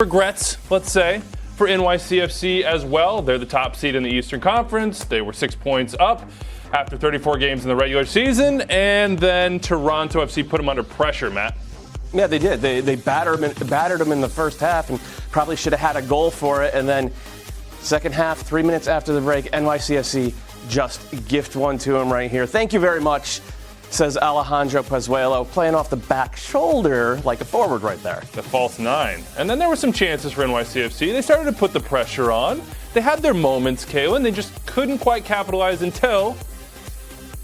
Regrets, let's say, for NYCFC as well. They're the top seed in the Eastern Conference. They were 6 points up after 34 games in the regular season, and then Toronto FC put them under pressure, Matt. Yeah, they did. They battered them in the first half and probably should have had a goal for it. And then second half, 3 minutes after the break, NYCFC just gift one to him right here. Thank you very much, says Alejandro Pozuelo, playing off the back shoulder like a forward right there. The false nine. And then there were some chances for NYCFC. They started to put the pressure on. They had their moments, Calen. They just couldn't quite capitalize until...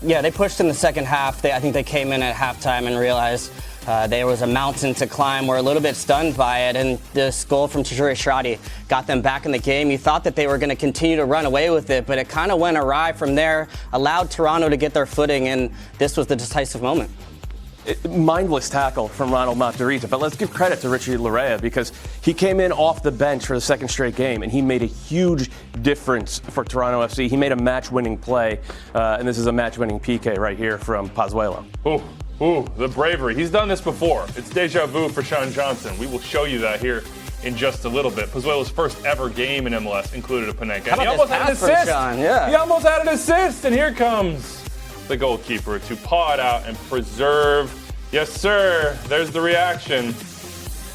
Yeah, they pushed in the second half. I think they came in at halftime and realized there was a mountain to climb. We're a little bit stunned by it, and this goal from Tajuri Shradi got them back in the game. You thought that they were going to continue to run away with it, but it kind of went awry from there, allowed Toronto to get their footing, and this was the decisive moment. Mindless tackle from Ronald Matarrita, but let's give credit to Richie Laryea because he came in off the bench for the second straight game, and he made a huge difference for Toronto FC. He made a match-winning play, and this is a match-winning PK right here from Pozuelo. Ooh, the bravery. He's done this before. It's deja vu for Sean Johnson. We will show you that here in just a little bit. Pozuelo's first ever game in MLS included a Panenka. How about he almost this had an pass for assist. Sean? Yeah. He almost had an assist, and here comes the goalkeeper to paw it out and preserve. Yes, sir. There's the reaction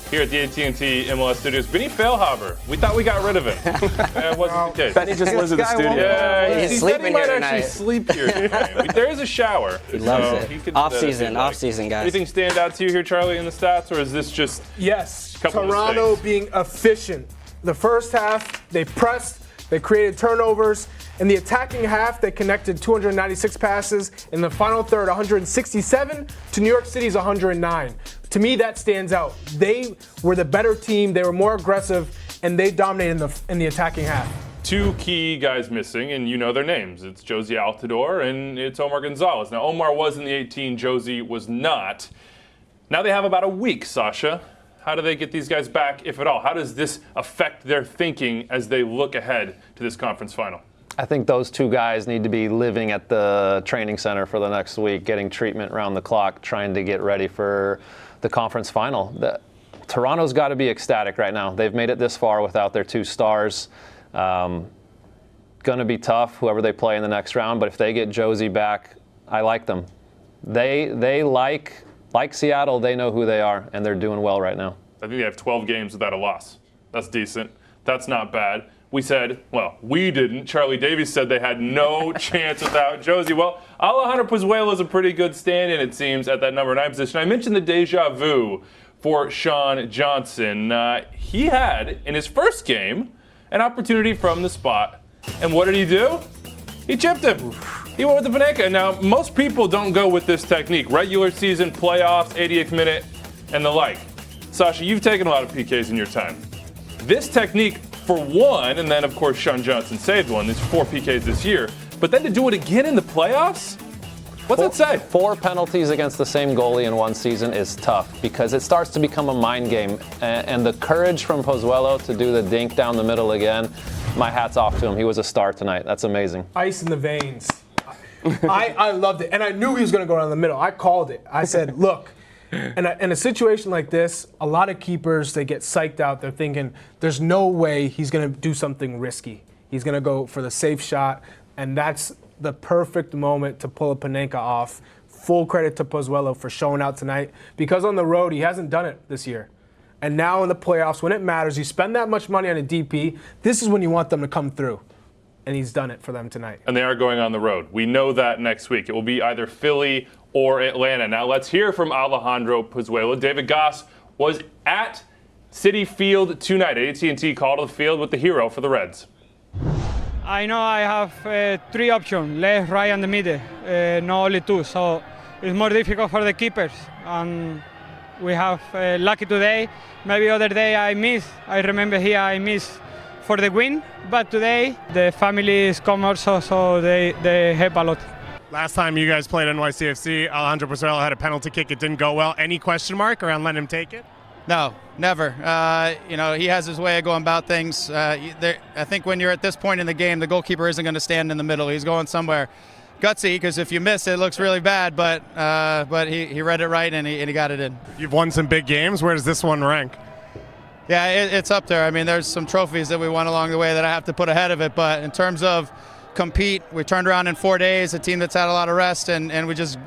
here at the AT&T MLS Studios. Benny Feilhaber. We thought we got rid of him. It wasn't the case. Benny just lives in the studio. Yeah, He's he said sleeping he might here actually tonight. sleep here tonight. There is a shower. He loves it. Off season, guys. Anything stand out to you here, Charlie, in the stats, or is this just Yes, couple Toronto mistakes? being efficient. The first half, they pressed, they created turnovers. In the attacking half, they connected 296 passes. In the final third, 167 to New York City's 109. To me, that stands out. They were the better team. They were more aggressive, and they dominated in the attacking half. two key guys missing, and you know their names. It's Josie Altidore and it's Omar Gonzalez. Now, Omar was in the 18, Josie was not. Now they have about a week, Sacha. How do they get these guys back, if at all? How does this affect their thinking as they look ahead to this conference final? I think those two guys need to be living at the training center for the next week, getting treatment around the clock, trying to get ready for the conference final. Toronto's got to be ecstatic right now. They've made it this far without their two stars. Going to be tough, whoever they play in the next round, but if they get Josie back, I like them. They like Seattle, they know who they are, and they're doing well right now. I think they have 12 games without a loss. That's decent. That's not bad. We said, well, we didn't. Charlie Davies said they had no chance without Josie. Well, Alejandro Pozuelo is a pretty good stand-in, it seems, at that number 9 position. I mentioned the deja vu for Sean Johnson. He had, in his first game, an opportunity from the spot. And what did he do? He chipped him. He went with the Panenka. Now, most people don't go with this technique. Regular season, playoffs, 80th minute, and the like. Sacha, you've taken a lot of PKs in your time. This technique, for one, and then, of course, Sean Johnson saved one. There's 4 PKs this year. But then to do it again in the playoffs? What's that say? 4 penalties against the same goalie in one season is tough because it starts to become a mind game. And the courage from Pozuelo to do the dink down the middle again, my hat's off to him. He was a star tonight. That's amazing. Ice in the veins. I loved it. And I knew he was going to go down the middle. I called it. I said, look, in a situation like this, a lot of keepers, they get psyched out. They're thinking, there's no way he's going to do something risky. He's going to go for the safe shot. And that's the perfect moment to pull a Panenka off. Full credit to Pozuelo for showing out tonight. Because on the road, he hasn't done it this year. And now in the playoffs, when it matters, you spend that much money on a DP, this is when you want them to come through. And he's done it for them tonight. And they are going on the road. We know that next week. It will be either Philly or Atlanta. Now let's hear from Alejandro Pozuelo. David Goss was at Citi Field tonight. AT&T called to the field with the hero for the Reds. I know I have 3 options, left, right, and the middle, not only 2. So it's more difficult for the keepers. And we have lucky today. Maybe other day I miss. I remember here I miss for the win. But today the family is come also, so they help a lot. Last time you guys played NYCFC, Alejandro Pozuelo had a penalty kick. It didn't go well. Any question mark around letting him take it? No, never. He has his way of going about things. I think when you're at this point in the game, the goalkeeper isn't going to stand in the middle. He's going somewhere gutsy because if you miss it, it looks really bad. But he read it right and he got it in. You've won some big games. Where does this one rank? Yeah, it's up there. I mean, there's some trophies that we won along the way that I have to put ahead of it. But in terms of compete, we turned around in 4 days, a team that's had a lot of rest, and we just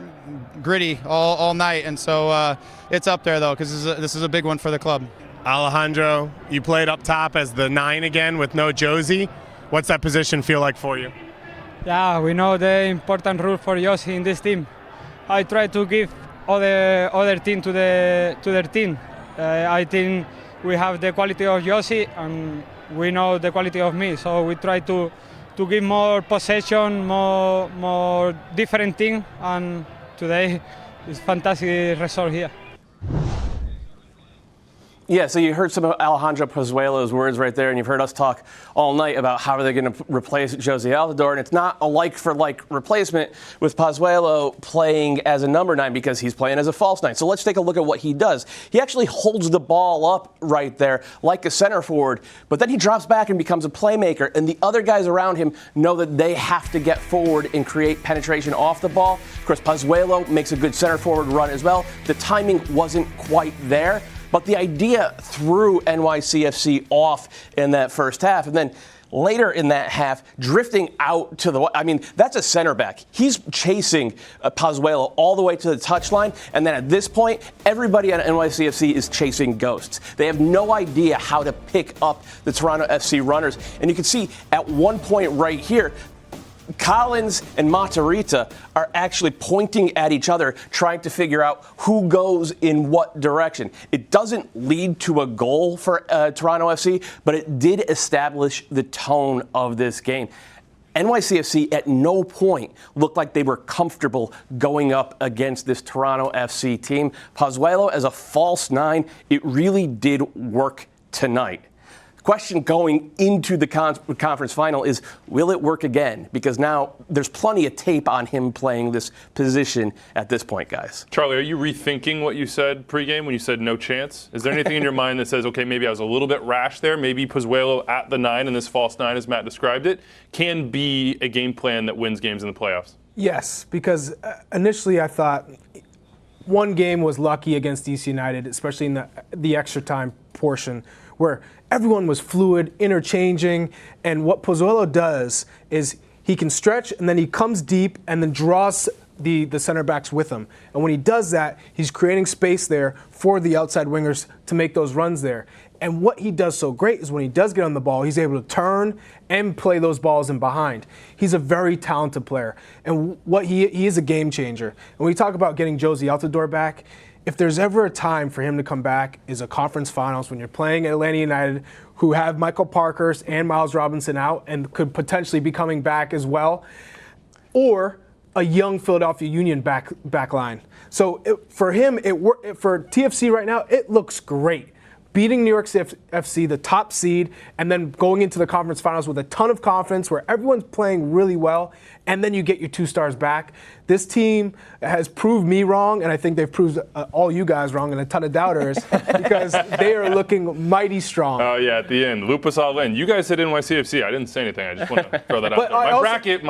gritty all night. And so it's up there, though, because this is a big one for the club. Alejandro, you played up top as the 9 again with no Josie. What's that position feel like for you? Yeah, we know the important role for Josie in this team. I try to give other team to their team. I think we have the quality of Josie and we know the quality of me. So we try to give more possession, more different thing. And today it's fantastic result here. Yeah, so you heard some of Alejandro Pozuelo's words right there, and you've heard us talk all night about how are they going to replace Josie Altidore, and it's not a like-for-like replacement with Pozuelo playing as a number 9 because he's playing as a false 9. So let's take a look at what he does. He actually holds the ball up right there like a center forward, but then he drops back and becomes a playmaker, and the other guys around him know that they have to get forward and create penetration off the ball. Of course, Pozuelo makes a good center forward run as well. The timing wasn't quite there. But the idea threw NYCFC off in that first half. And then later in that half, drifting out to that's a center back. He's chasing Pozuelo all the way to the touchline. And then at this point, everybody at NYCFC is chasing ghosts. They have no idea how to pick up the Toronto FC runners. And you can see at one point right here, Collins and Matarrita are actually pointing at each other, trying to figure out who goes in what direction. It doesn't lead to a goal for Toronto FC, but it did establish the tone of this game. NYCFC at no point looked like they were comfortable going up against this Toronto FC team. Pozuelo as a false 9, it really did work tonight. Question going into the conference final is, will it work again? Because now there's plenty of tape on him playing this position at this point, guys. Charlie, are you rethinking what you said pregame when you said no chance? Is there anything in your mind that says, okay, maybe I was a little bit rash there? Maybe Pozuelo at the 9 and this false 9, as Matt described it, can be a game plan that wins games in the playoffs? Yes, because initially I thought one game was lucky against DC United, especially in the extra time portion, where everyone was fluid, interchanging, and what Pozuelo does is he can stretch and then he comes deep and then draws the center backs with him. And when he does that, he's creating space there for the outside wingers to make those runs there. And what he does so great is when he does get on the ball, he's able to turn and play those balls in behind. He's a very talented player. And what he is a game changer. And when we talk about getting Josie Altidore back, if there's ever a time for him to come back is a conference finals when you're playing Atlanta United, who have Michael Parkhurst and Miles Robinson out and could potentially be coming back as well, or a young Philadelphia Union back line. So for him, for TFC right now, it looks great. Beating New York FC, the top seed, and then going into the conference finals with a ton of confidence where everyone's playing really well, and then you get your 2 stars back. This team has proved me wrong, and I think they've proved all you guys wrong and a ton of doubters because they are looking mighty strong. Oh, yeah, at the end. Loop us all in. You guys said NYCFC. I didn't say anything. I just want to throw that out there. I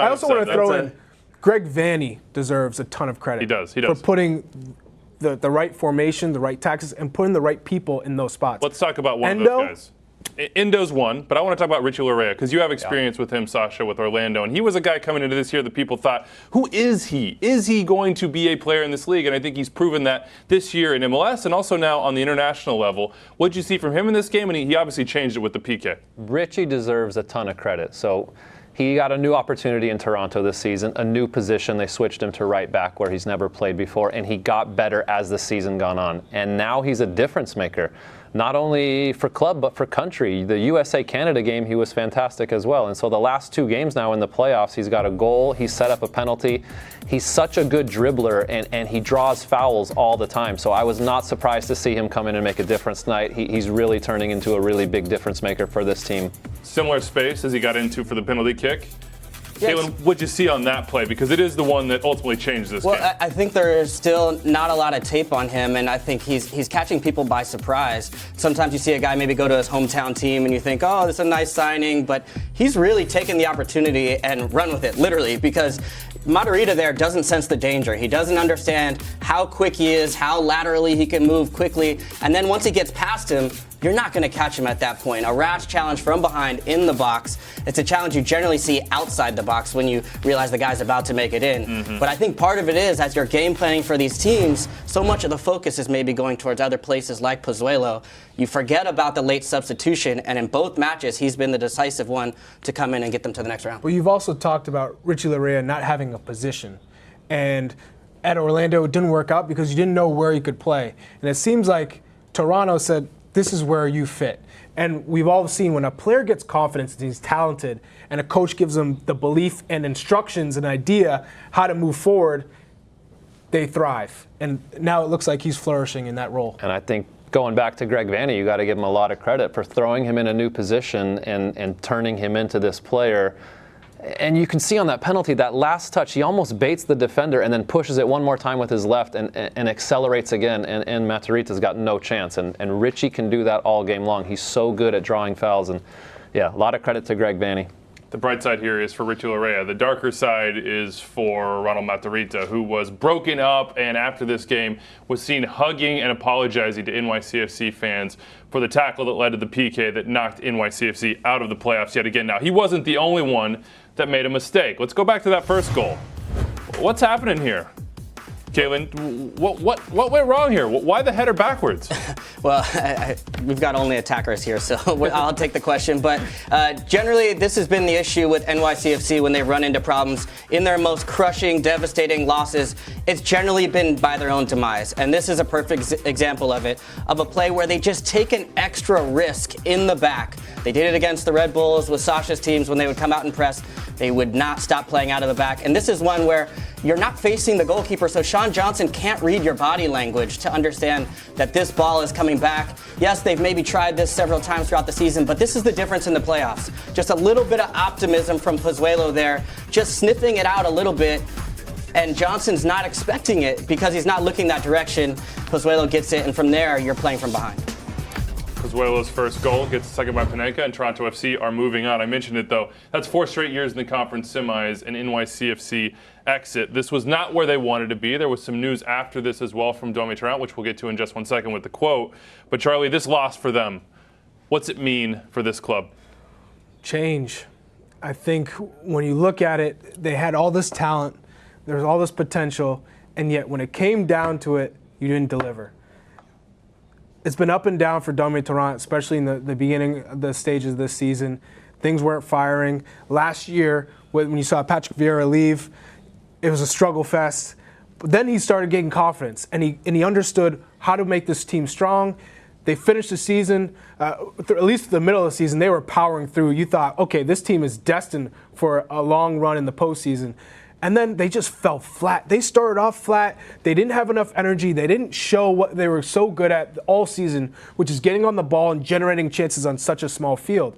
also want to throw in Greg Vanny deserves a ton of credit. He does. For putting the right formation, the right tactics, and putting the right people in those spots. Let's talk about one of those guys. Endo's one, but I want to talk about Richie Larea because you have experience with him, Sacha, with Orlando. And he was a guy coming into this year that people thought, who is he? Is he going to be a player in this league? And I think he's proven that this year in MLS and also now on the international level. What did you see from him in this game? And he obviously changed it with the PK. Richie deserves a ton of credit. So he got a new opportunity in Toronto this season, a new position. They switched him to right back where he's never played before, and he got better as the season gone on. And now he's a difference maker, not only for club but for country. The USA-Canada game, he was fantastic as well. And so the last 2 games now in the playoffs, he's got a goal, he set up a penalty. He's such a good dribbler, and he draws fouls all the time. So I was not surprised to see him come in and make a difference tonight. He's really turning into a really big difference maker for this team. Similar space as he got into for the penalty kick. Yes. Calen, what'd you see on that play? Because it is the one that ultimately changed this game. Well, I think there's still not a lot of tape on him, and I think he's catching people by surprise. Sometimes you see a guy maybe go to his hometown team, and you think, oh, this is a nice signing, but he's really taken the opportunity and run with it, literally, because Matarrita there doesn't sense the danger. He doesn't understand how quick he is, how laterally he can move quickly, and then once he gets past him, you're not going to catch him at that point. A rash challenge from behind in the box, it's a challenge you generally see outside the box when you realize the guy's about to make it in. But I think part of it is, as you're game planning for these teams, so much of the focus is maybe going towards other places like Pozuelo. You forget about the late substitution, and in both matches, he's been the decisive one to come in and get them to the next round. Well, you've also talked about Richie Laryea not having a position. And at Orlando, it didn't work out because you didn't know where he could play. And it seems like Toronto said, this is where you fit. And we've all seen when a player gets confidence and he's talented and a coach gives them the belief and instructions and idea how to move forward, they thrive. And now it looks like he's flourishing in that role. And I think going back to Greg Vanney, you got to give him a lot of credit for throwing him in a new position and turning him into this player. And you can see on that penalty, that last touch, he almost baits the defender and then pushes it one more time with his left and accelerates again. And Matarrita's got no chance. And Richie can do that all game long. He's so good at drawing fouls. And yeah, a lot of credit to Greg Vanney. The bright side here is for Richie Laryea. The darker side is for Ronald Matarrita, who was broken up and after this game was seen hugging and apologizing to NYCFC fans for the tackle that led to the PK that knocked NYCFC out of the playoffs yet again. Now, he wasn't the only one that made a mistake. Let's go back to that first goal. What's happening here? Calen, what went wrong here? Why the header backwards? Well, we've got only attackers here, so I'll take the question. But generally, this has been the issue with NYCFC when they run into problems. In their most crushing, devastating losses, it's generally been by their own demise. And this is a perfect example of it, of a play where they just take an extra risk in the back. They did it against the Red Bulls with Sacha's teams when they would come out and press. They would not stop playing out of the back. And this is one where you're not facing the goalkeeper, so Sean Johnson can't read your body language to understand that this ball is coming back. Yes, they've maybe tried this several times throughout the season, but this is the difference in the playoffs. Just a little bit of optimism from Pozuelo there, just sniffing it out a little bit, and Johnson's not expecting it because he's not looking that direction. Pozuelo gets it, and from there, you're playing from behind. Pozuelo's first goal gets second by Panenka, and Toronto FC are moving on. I mentioned it, though. That's 4 straight years in the conference semis and NYCFC exit. This was not where they wanted to be. There was some news after this as well from Domi Tarrant, which we'll get to in just one second with the quote. But, Charlie, this loss for them, what's it mean for this club? Change. I think when you look at it, they had all this talent, there was all this potential, and yet when it came down to it, you didn't deliver. It's been up and down for Domi Tarrant, especially in the beginning of the stages of this season. Things weren't firing. Last year, when you saw Patrick Vieira leave, it was a struggle fest. But then he started getting confidence, and he understood how to make this team strong. They finished the season, at least the middle of the season, they were powering through. You thought, okay, this team is destined for a long run in the postseason. And then they just fell flat. They started off flat. They didn't have enough energy. They didn't show what they were so good at all season, which is getting on the ball and generating chances on such a small field.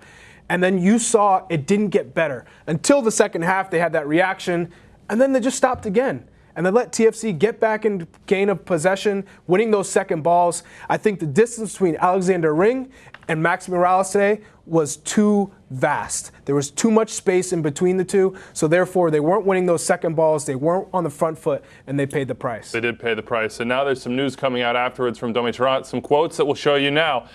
And then you saw it didn't get better. Until the second half, they had that reaction, and then they just stopped again. And they let TFC get back in gain of possession, winning those second balls. I think the distance between Alexander Ring and Max Morales today was too vast. There was too much space in between the two, so therefore they weren't winning those second balls, they weren't on the front foot, and they paid the price. They did pay the price. And now there's some news coming out afterwards from Domi Tarrant, some quotes that we'll show you now.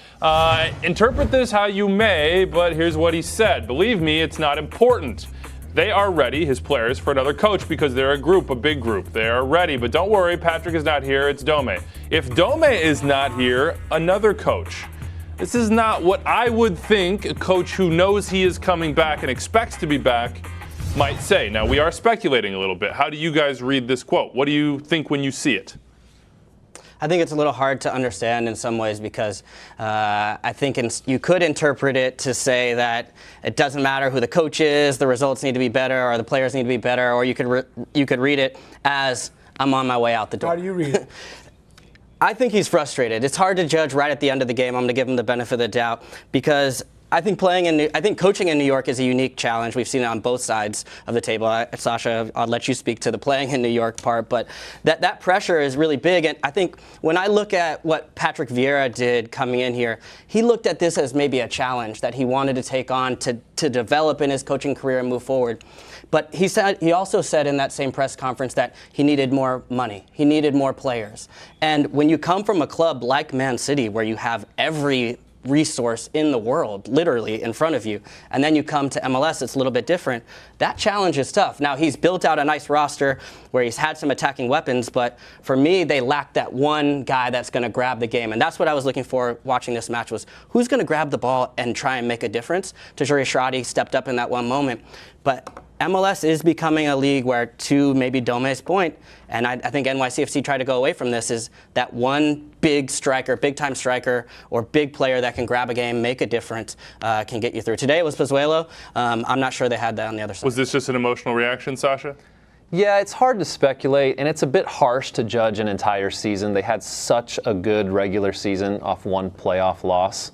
Interpret this how you may, but here's what he said. Believe me, it's not important. They are ready, his players, for another coach because they're a group, a big group. They are ready, but don't worry, Patrick is not here, it's Dome. If Dome is not here, another coach. This is not what I would think a coach who knows he is coming back and expects to be back might say. Now, we are speculating a little bit. How do you guys read this quote? What do you think when you see it? I think it's a little hard to understand in some ways because I think you could interpret it to say that it doesn't matter who the coach is, the results need to be better, or the players need to be better, or you could read it as I'm on my way out the door. How do you read it? I think he's frustrated. It's hard to judge right at the end of the game. I'm going to give him the benefit of the doubt because I think coaching in New York is a unique challenge. We've seen it on both sides of the table. Sacha, I'll let you speak to the playing in New York part, but that pressure is really big. And I think when I look at what Patrick Vieira did coming in here, he looked at this as maybe a challenge that he wanted to take on to develop in his coaching career and move forward. But he also said in that same press conference that he needed more money. He needed more players. And when you come from a club like Man City, where you have every resource in the world, literally in front of you. And then you come to MLS, it's a little bit different. That challenge is tough. Now, he's built out a nice roster where he's had some attacking weapons, but for me, they lack that one guy that's going to grab the game. And that's what I was looking for watching this match, was who's going to grab the ball and try and make a difference. Tajouri Shradi stepped up in that one moment. But MLS is becoming a league where, to maybe Dome's point, and I think NYCFC tried to go away from this, is that one big striker, big-time striker, or big player that can grab a game, make a difference, can get you through. Today it was Pozuelo. I'm not sure they had that on the other side. Was this just an emotional reaction, Sacha? Yeah, it's hard to speculate, and it's a bit harsh to judge an entire season. They had such a good regular season off one playoff loss.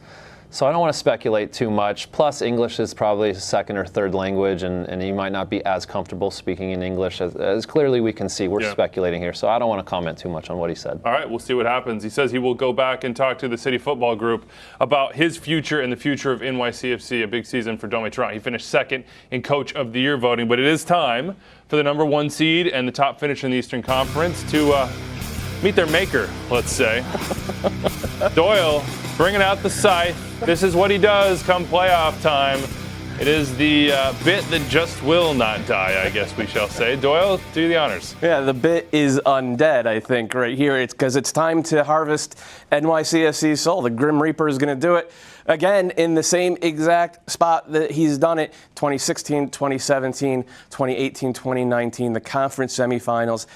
So I don't want to speculate too much. Plus, English is probably a second or third language, and you might not be as comfortable speaking in English as clearly we can see. We're speculating here, so I don't want to comment too much on what he said. All right, we'll see what happens. He says he will go back and talk to the City Football Group about his future and the future of NYCFC, a big season for Dome Toronto. He finished second in Coach of the Year voting, but it is time for the number 1 seed and the top finisher in the Eastern Conference to meet their maker, let's say. Doyle bringing out the scythe. This is what he does come playoff time. It is the bit that just will not die, I guess we shall say. Doyle, do the honors. Yeah, the bit is undead, I think, right here. It's because it's time to harvest NYCFC's soul. The Grim Reaper is going to do it again in the same exact spot that he's done it 2016, 2017, 2018, 2019, the conference semifinals.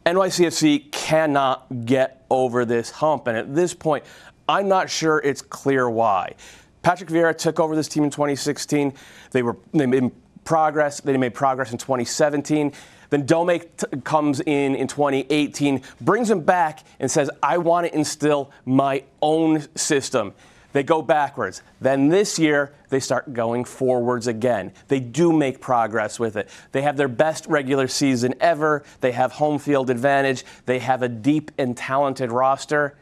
NYCFC cannot get over this hump, and at this point, I'm not sure it's clear why. Patrick Vieira took over this team in 2016. They made progress. They made progress in 2017. Then Dome comes in 2018, brings him back, and says, I want to instill my own system. They go backwards. Then this year, they start going forwards again. They do make progress with it. They have their best regular season ever. They have home field advantage. They have a deep and talented roster.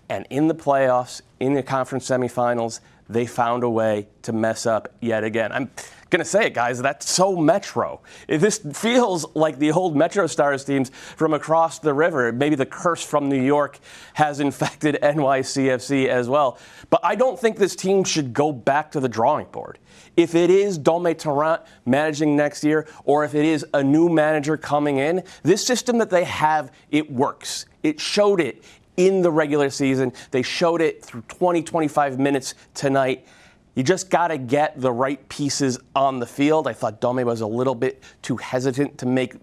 And in the playoffs, in the conference semifinals, they found a way to mess up yet again. I'm going to say it, guys, that's so Metro. This feels like the old Metro Stars teams from across the river. Maybe the curse from New York has infected NYCFC as well. But I don't think this team should go back to the drawing board. If it is Dome Toronto managing next year, or if it is a new manager coming in, this system that they have, it works. It showed it in the regular season. They showed it through 20-25 minutes tonight. You just got to get the right pieces on the field. I thought Dome was a little bit too hesitant to make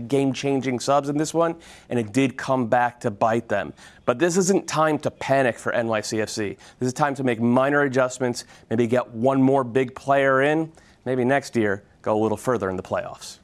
game-changing subs in this one, and it did come back to bite them. But this isn't time to panic for NYCFC. This is time to make minor adjustments, maybe get one more big player in, maybe next year go a little further in the playoffs.